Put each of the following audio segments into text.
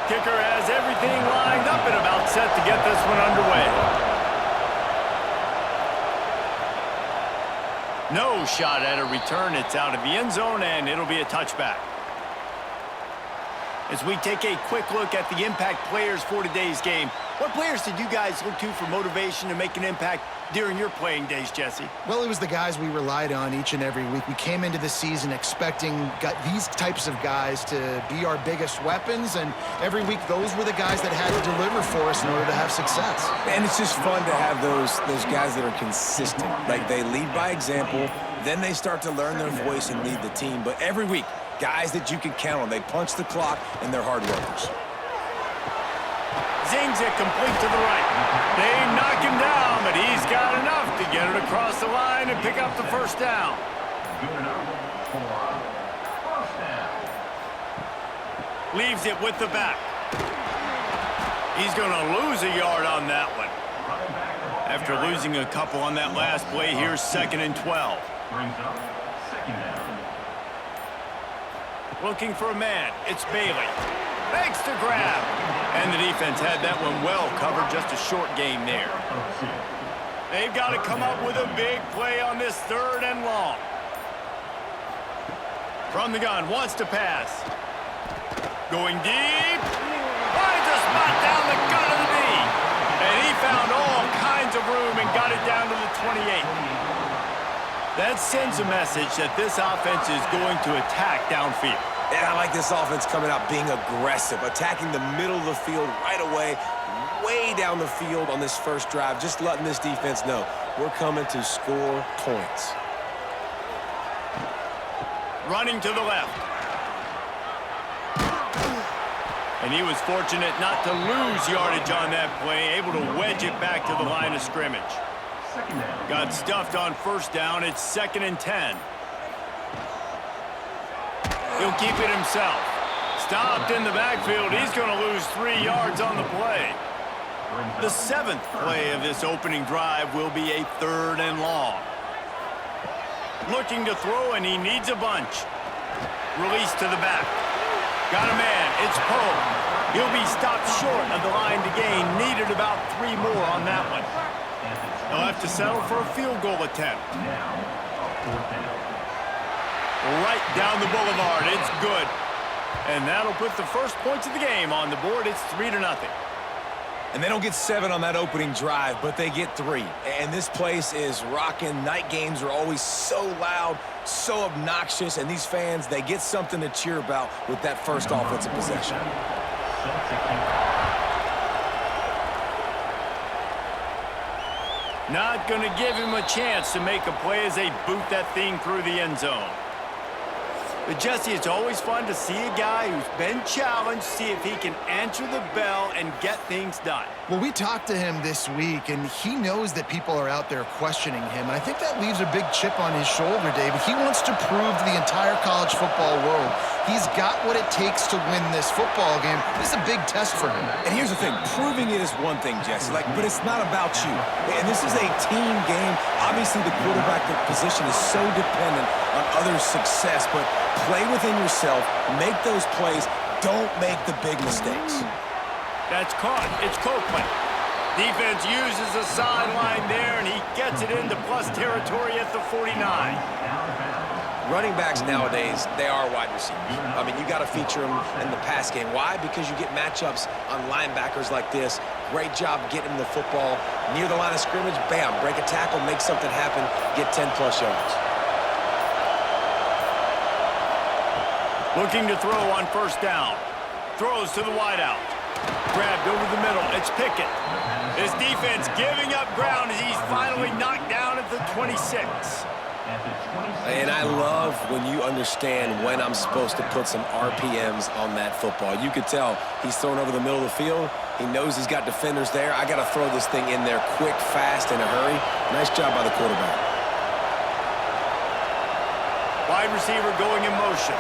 Kicker has everything lined up and about set to get this one underway. No shot at a return. It's out of the end zone, and it'll be a touchback. As we take a quick look at the impact players for today's game, what players did you guys look to for motivation to make an impact during your playing days, Jesse? Well, it was the guys we relied on each and every week. We came into the season expecting these types of guys to be our biggest weapons, and every week those were the guys that had to deliver for us in order to have success. And it's just fun to have those guys that are consistent. Like, they lead by example, then they start to learn their voice and lead the team. But every week, guys that you can count on. They punch the clock, and they're hard workers. Zings it complete to the right. They knock him down, but he's got enough to get it across the line and pick up the first down. Leaves it with the back. He's going to lose a yard on that one. After losing a couple on that last play, here's 2nd and 12. Looking for a man. It's Bailey. Makes the grab. And the defense had that one well covered. Just a short game there. They've got to come up with a big play on this 3rd and long. From the gun, wants to pass. Going deep. Finds a spot down the gut of the knee. And he found all kinds of room and got it down to the 28. That sends a message that this offense is going to attack downfield. And I like this offense coming out being aggressive, attacking the middle of the field right away, way down the field on this first drive, just letting this defense know we're coming to score points. Running to the left. And he was fortunate not to lose yardage on that play, able to wedge it back to the line of scrimmage. Got stuffed on first down. It's 2nd and 10. He'll keep it himself. Stopped in the backfield. He's going to lose 3 yards on the play. The 7th play of this opening drive will be a 3rd and long. Looking to throw, and he needs a bunch. Release to the back. Got a man. It's Poe. He'll be stopped short of the line to gain. Needed about 3 more on that one. They'll have to settle for a field goal attempt. Right down the boulevard. It's good. And that'll put the first points of the game on the board. It's 3-0. And they don't get 7 on that opening drive, but they get 3. And this place is rocking. Night games are always so loud, so obnoxious, and these fans, they get something to cheer about with that first offensive possession. Not going to give him a chance to make a play as they boot that thing through the end zone. But, Jesse, it's always fun to see a guy who's been challenged, see if he can answer the bell and get things done. Well, we talked to him this week, and he knows that people are out there questioning him. And I think that leaves a big chip on his shoulder, David. He wants to prove to the entire college football world he's got what it takes to win this football game. This is a big test for him. And here's the thing. Proving it is one thing, Jesse, but it's not about you. And this is a team game. Obviously, the quarterback position is so dependent on others' success, but play within yourself, make those plays, don't make the big mistakes. That's caught. It's Copeland. Defense uses the sideline there, and he gets it into plus territory at the 49. Running backs nowadays, they are wide receivers. I mean, you got to feature them in the pass game. Why? Because you get matchups on linebackers like this. Great job getting the football near the line of scrimmage. Bam, break a tackle, make something happen, get 10-plus yards. Looking to throw on first down. Throws to the wideout. Grabbed over the middle. It's Pickett. His defense giving up ground as he's finally knocked down at the 26. And I love when you understand when I'm supposed to put some RPMs on that football. You could tell he's throwing over the middle of the field. He knows he's got defenders there. I got to throw this thing in there quick, fast, in a hurry. Nice job by the quarterback. Wide receiver going in motion.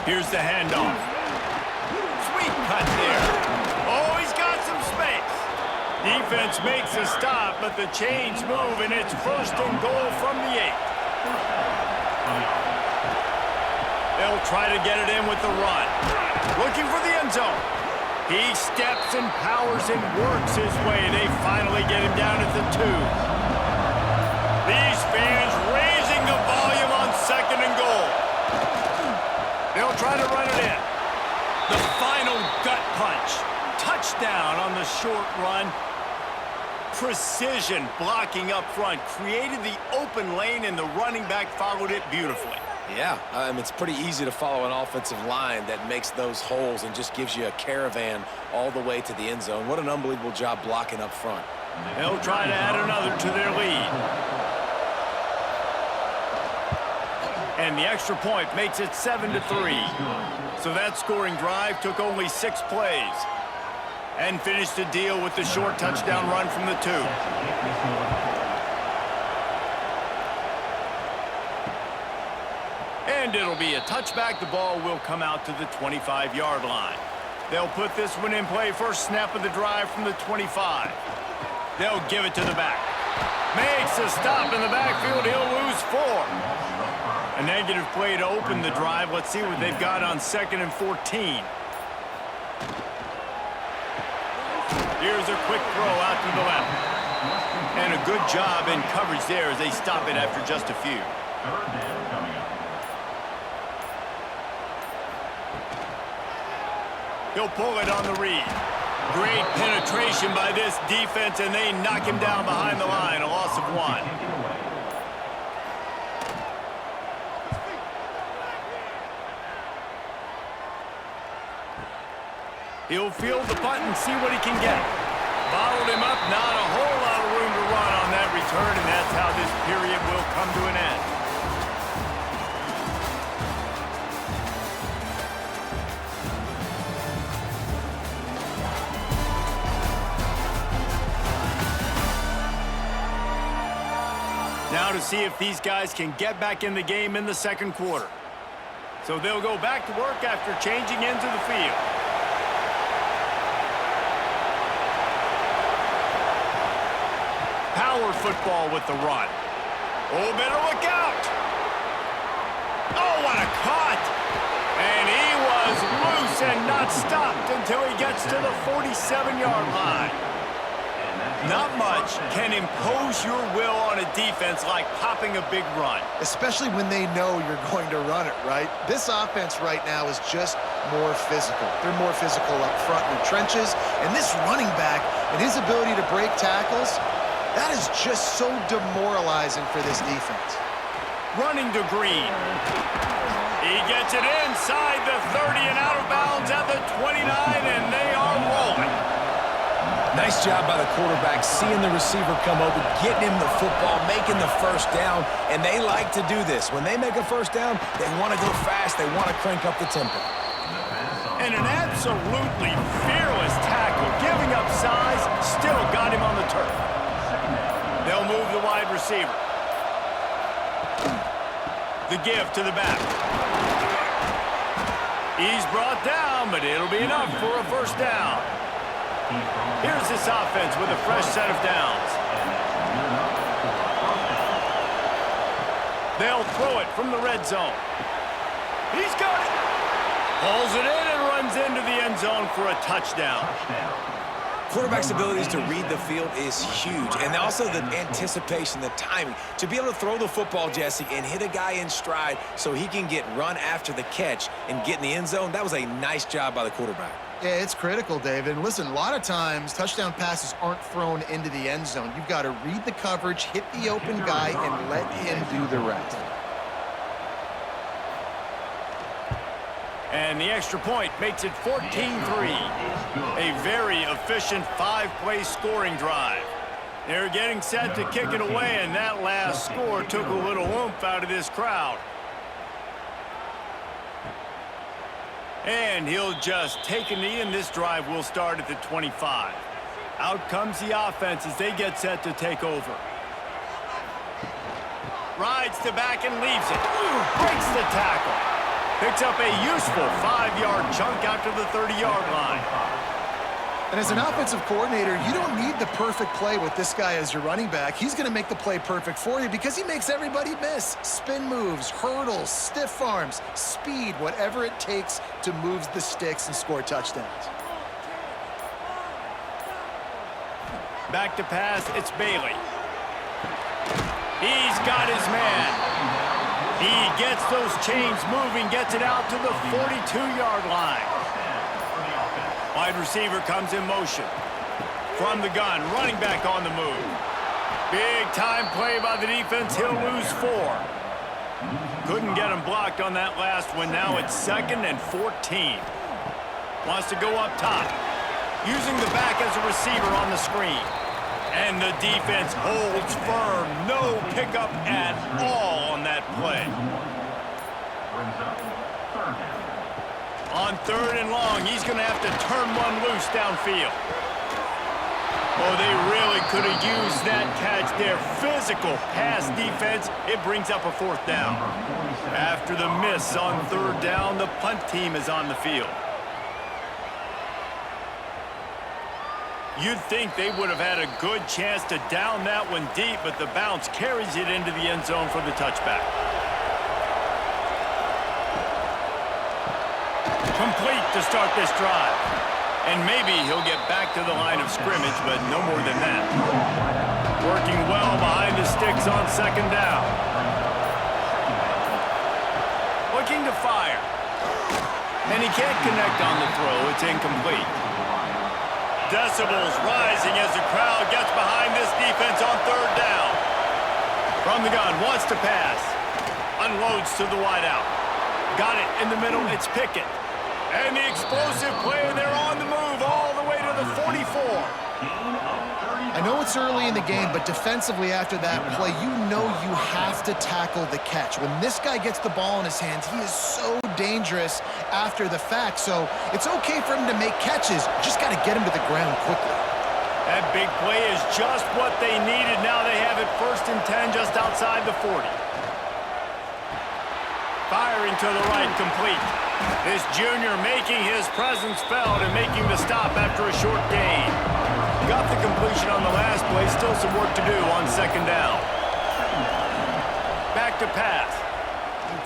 Here's the handoff. Sweet cut there. Oh, he's got some space. Defense makes a stop, but the chains move, and it's 1st and goal from the 8. They'll try to get it in with the run. Looking for the end zone. He steps and powers and works his way. They finally get him down at the 2. These fans raising the volume on 2nd and goal. They'll try to run it in. The final gut punch. Touchdown on the short run. Precision blocking up front. Created the open lane, and the running back followed it beautifully. Yeah, it's pretty easy to follow an offensive line that makes those holes and just gives you a caravan all the way to the end zone. What an unbelievable job blocking up front. They'll try to add another to their lead. And the extra point makes it 7-3. So that scoring drive took only 6 plays. And finished the deal with the short touchdown run from the 2. And it'll be a touchback. The ball will come out to the 25-yard line. They'll put this one in play. First snap of the drive from the 25. They'll give it to the back. Makes a stop in the backfield. He'll lose 4. A negative play to open the drive. Let's see what they've got on 2nd and 14. Here's a quick throw out to the left. And a good job in coverage there as they stop it after just a few. He'll pull it on the read. Great penetration by this defense, and they knock him down behind the line. A loss of 1. He'll field the punt and see what he can get. Bottled him up, not a whole lot of room to run on that return, and that's how this period will come to an end. Now to see if these guys can get back in the game in the 2nd quarter. So they'll go back to work after changing into the field. Power football with the run. Oh, better look out. Oh, what a cut. And he was loose and not stopped until he gets to the 47-yard line. Not much can impose your will on a defense like popping a big run. Especially when they know you're going to run it, right? This offense right now is just more physical. They're more physical up front in the trenches. And this running back and his ability to break tackles, that is just so demoralizing for this defense. Running to Green. He gets it inside the 30 and out of bounds at the 29, and they are rolling. Nice job by the quarterback, seeing the receiver come over, getting him the football, making the first down, and they like to do this. When they make a first down, they want to go fast, they want to crank up the tempo. And an absolutely fearless tackle, giving up size, still got him on the turf. They'll move the wide receiver. The give to the back. He's brought down, but it'll be enough for a first down. Here's this offense with a fresh set of downs. They'll throw it from the red zone. He's got it. Pulls it in and runs into the end zone for a touchdown. Quarterback's abilities to read the field is huge, and also the anticipation, the timing. To be able to throw the football, Jesse, and hit a guy in stride so he can get run after the catch and get in the end zone, that was a nice job by the quarterback. Yeah, it's critical, David. And listen, a lot of times touchdown passes aren't thrown into the end zone. You've got to read the coverage, hit the open guy, and let him do the rest. And the extra point makes it 14-3. A very efficient 5-play scoring drive. They're getting set to kick it away, and that last score took a little oomph out of this crowd. And he'll just take a knee, and this drive will start at the 25. Out comes the offense as they get set to take over. Rides to back and leaves it. Breaks the tackle. Picks up a useful 5-yard chunk out to the 30-yard line. And as an offensive coordinator, you don't need the perfect play with this guy as your running back. He's going to make the play perfect for you because he makes everybody miss. Spin moves, hurdles, stiff arms, speed, whatever it takes to move the sticks and score touchdowns. Back to pass, it's Bailey. He's got his man. He gets those chains moving, gets it out to the 42-yard line. Wide receiver comes in motion. From the gun, running back on the move. Big time play by the defense. He'll lose 4. Couldn't get him blocked on that last one. Now it's 2nd and 14. Wants to go up top. Using the back as a receiver on the screen. And the defense holds firm. No pickup at all on that play. On 3rd and long, he's going to have to turn one loose downfield. Oh, they really could have used that catch there. Physical pass defense. It brings up a 4th down. After the miss on 3rd down, the punt team is on the field. You'd think they would have had a good chance to down that one deep, but the bounce carries it into the end zone for the touchback. Complete to start this drive. And maybe he'll get back to the line of scrimmage, but no more than that. Working well behind the sticks on 2nd down. Looking to fire. And he can't connect on the throw. It's incomplete. Decibels rising as the crowd gets behind this defense on 3rd down. From the gun, wants to pass. Unloads to the wideout. Got it in the middle, it's Pickett. And the explosive player, they're on the move all the way to the 44. I know it's early in the game, but defensively after that play, you know you have to tackle the catch. When this guy gets the ball in his hands, he is so dangerous after the fact. So it's okay for him to make catches. Just got to get him to the ground quickly. That big play is just what they needed. Now they have it 1st and 10 just outside the 40. Firing to the right, complete. This junior making his presence felt and making the stop after a short gain. Got the completion on the last play, still some work to do on 2nd down. Back to pass.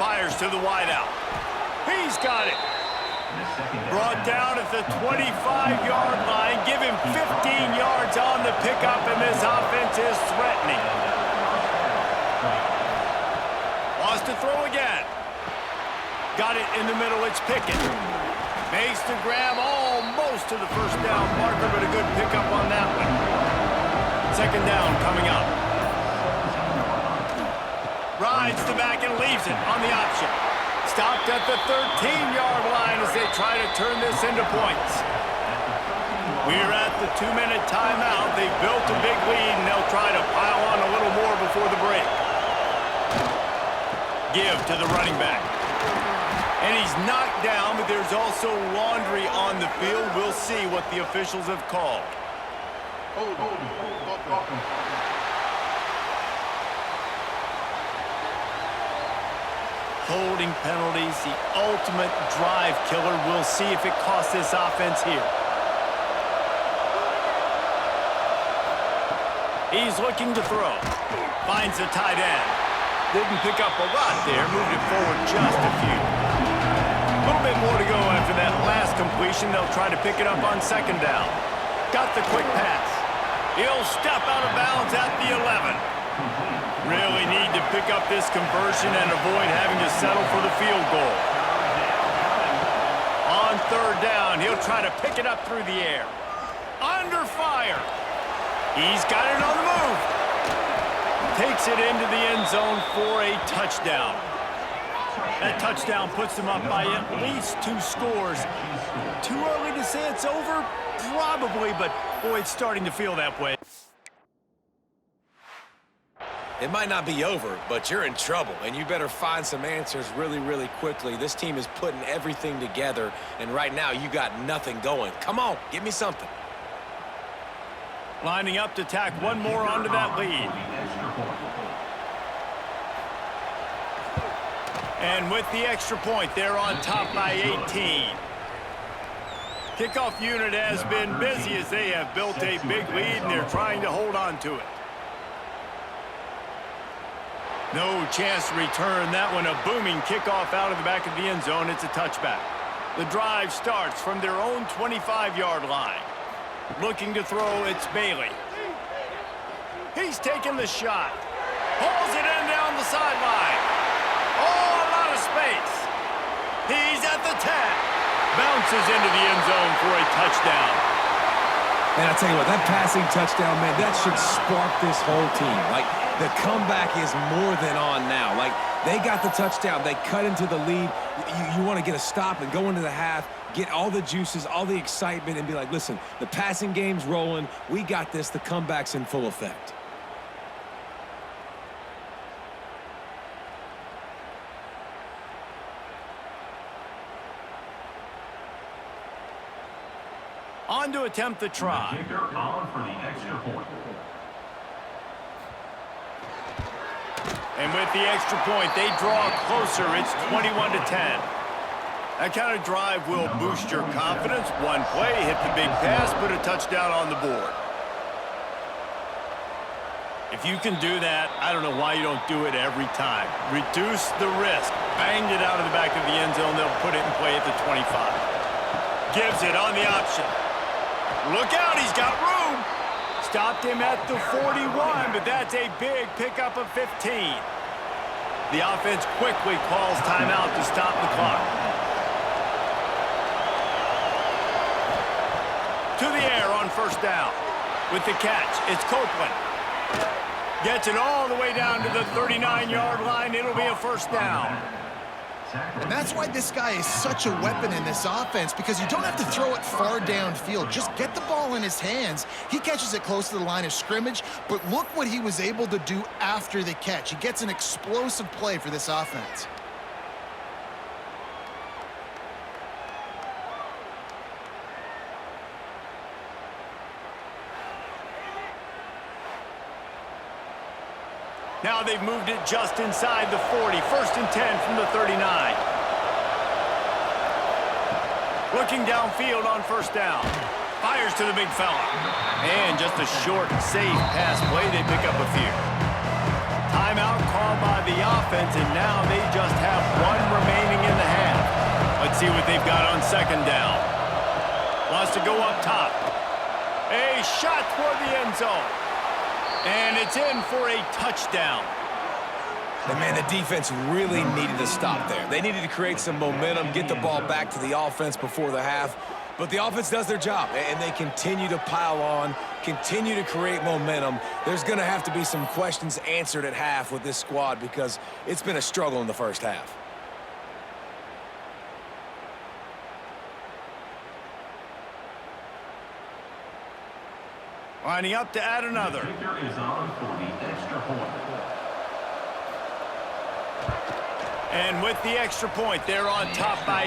Fires to the wideout. He's got it. Brought down at the 25-yard line. Give him 15 yards on the pickup, and this offense is threatening. Wants to throw again. Got it in the middle, it's Pickett. Makes the grab almost to the 1st down marker, but a good pickup on that one. 2nd down coming up. Rides the back and leaves it on the option. Stopped at the 13-yard line as they try to turn this into points. We're at the 2-minute timeout. They've built a big lead, and they'll try to pile on a little more before the break. Give to the running back. And he's knocked down, but there's also laundry on the field. We'll see what the officials have called. Holding penalties, the ultimate drive killer. We'll see if it costs this offense here. He's looking to throw. Finds the tight end. Didn't pick up a lot there. Moved it forward just a few. A little bit more to go after that last completion. They'll try to pick it up on 2nd down. Got the quick pass. He'll step out of bounds at the 11. Really need to pick up this conversion and avoid having to settle for the field goal. On 3rd down, he'll try to pick it up through the air. Under fire. He's got it on the move. Takes it into the end zone for a touchdown. That touchdown puts them up by at least 2 scores. Too early to say it's over? Probably, but boy, it's starting to feel that way. It might not be over, but you're in trouble, and you better find some answers really, really quickly. This team is putting everything together, and right now you got nothing going. Come on, give me something. Lining up to tack one more onto that lead. And with the extra point, they're on top by 18. Kickoff unit has been busy as they have built a big lead, and they're trying to hold on to it. No chance to return that one. A booming kickoff out of the back of the end zone. It's a touchback. The drive starts from their own 25-yard line. Looking to throw, it's Bailey. He's taking the shot. Pulls it in down the sideline. Oh, a lot of space. He's at the 10. Bounces into the end zone for a touchdown. And I tell you what, that passing touchdown, man, that should spark this whole team. Like, the comeback is more than on now. Like, they got the touchdown. They cut into the lead. You want to get a stop and go into the half, get all the juices, all the excitement, and be like, listen, the passing game's rolling. We got this. The comeback's in full effect. On to attempt the try. The kicker on for the extra point. And with the extra point, they draw closer. It's 21-10. That kind of drive will boost your confidence. One play, hit the big pass, put a touchdown on the board. If you can do that, I don't know why you don't do it every time. Reduce the risk. Banged it out of the back of the end zone. They'll put it in play at the 25. Gives it on the option. Look out, he's got room. Stopped him at the 41, but that's a big pickup of 15. The offense quickly calls timeout to stop the clock. To the air on first down. With the catch, it's Copeland. Gets it all the way down to the 39-yard line. It'll be a first down. And that's why this guy is such a weapon in this offense, because you don't have to throw it far downfield. Just get the ball in his hands. He catches it close to the line of scrimmage, but look what he was able to do after the catch. He gets an explosive play for this offense. Now they've moved it just inside the 40. First and 10 from the 39. Looking downfield on first down. Fires to the big fella. And just a short, safe pass play. They pick up a few. Timeout called by the offense, and now they just have one remaining in the half. Let's see what they've got on second down. Wants to go up top. A shot toward the end zone. And it's in for a touchdown. And man, the defense really needed to stop there. They needed to create some momentum, get the ball back to the offense before the half. But the offense does their job, and they continue to pile on, continue to create momentum. There's going to have to be some questions answered at half with this squad because it's been a struggle in the first half. Lining up to add another. The kicker is on for the extra point. And with the extra point, they're on top by